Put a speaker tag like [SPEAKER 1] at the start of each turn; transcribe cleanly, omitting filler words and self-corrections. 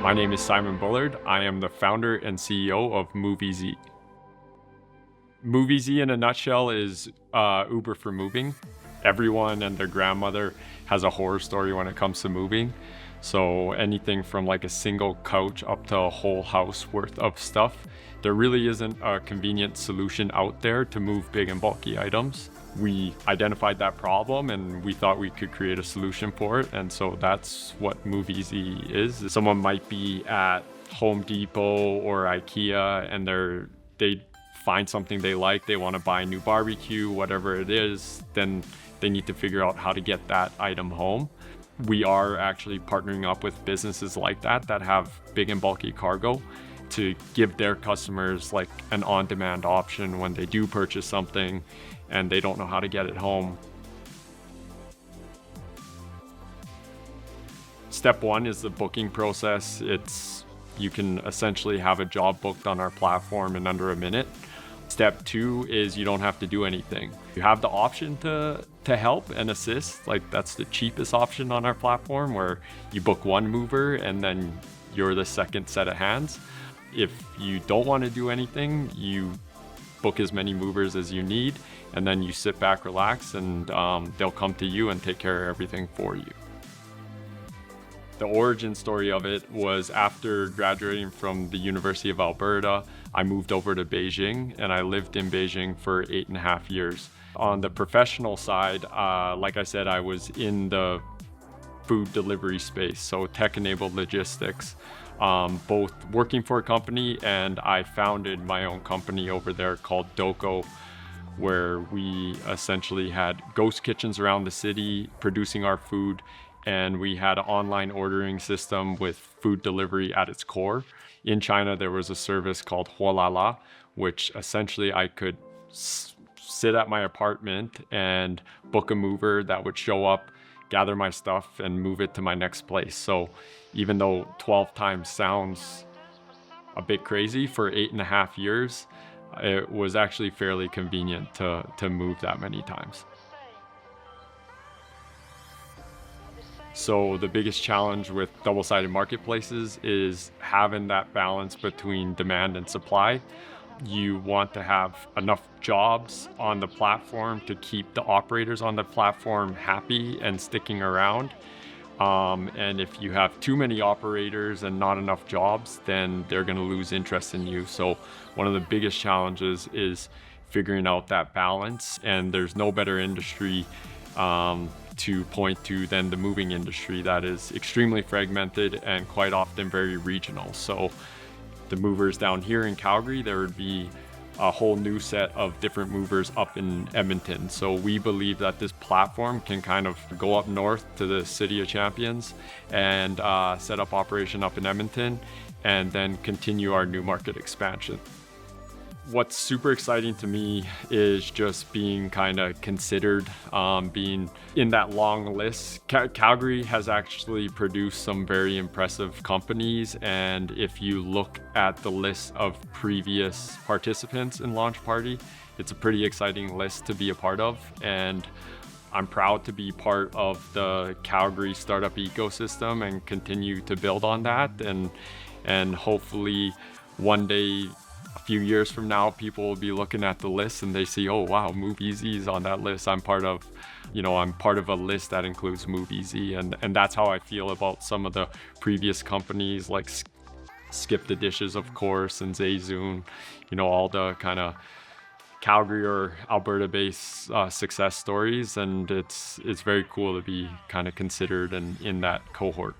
[SPEAKER 1] My name is Simon Bullard. I am the founder and CEO of Moovez. Moovez in a nutshell is Uber for moving. Everyone and their grandmother has a horror story when it comes to moving. So anything from like a single couch up to a whole house worth of stuff. There really isn't a convenient solution out there to move big and bulky items. We identified that problem and we thought we could create a solution for it. And so that's what Moovez is. Someone might be at Home Depot or IKEA and they find something they like, they want to buy a new barbecue, whatever it is, then they need to figure out how to get that item home. We are actually partnering up with businesses like that have big and bulky cargo to give their customers like an on-demand option when they do purchase something and they don't know how to get it home. Step one is the booking process. You can essentially have a job booked on our platform in under a minute. Step two is you don't have to do anything. You have the option to help and assist. Like that's the cheapest option on our platform where you book one mover and then you're the second set of hands. If you don't want to do anything, you book as many movers as you need and then you sit back, relax, and they'll come to you and take care of everything for you. The origin story of it was after graduating from the University of Alberta, I moved over to Beijing and I lived in Beijing for 8.5 years. On the professional side, like I said, I was in the food delivery space, so tech-enabled logistics, both working for a company and I founded my own company over there called Doko, where we essentially had ghost kitchens around the city producing our food. And we had an online ordering system with food delivery at its core. In China, there was a service called Huolala, which essentially I could sit at my apartment and book a mover that would show up, gather my stuff, and move it to my next place. So even though 12 times sounds a bit crazy, for 8.5 years, it was actually fairly convenient to move that many times. So the biggest challenge with double-sided marketplaces is having that balance between demand and supply. You want to have enough jobs on the platform to keep the operators on the platform happy and sticking around. And if you have too many operators and not enough jobs, then they're going to lose interest in you. So one of the biggest challenges is figuring out that balance, and there's no better industry to point to than the moving industry that is extremely fragmented and quite often very regional. So the movers down here in Calgary, there would be a whole new set of different movers up in Edmonton. So we believe that this platform can kind of go up north to the City of Champions and set up operation up in Edmonton and then continue our new market expansion. What's super exciting to me is just being kind of considered, being in that long list. Calgary has actually produced some very impressive companies, and if you look at the list of previous participants in Launch Party, it's a pretty exciting list to be a part of, and I'm proud to be part of the Calgary startup ecosystem and continue to build on that, and hopefully one day, a few years from now, people will be looking at the list and they see, oh wow, Moovez is on that list. I'm part of a list that includes Moovez, and that's how I feel about some of the previous companies like Skip the Dishes, of course, and Zayzoon, all the kind of Calgary or Alberta-based success stories, and it's very cool to be kind of considered and in that cohort.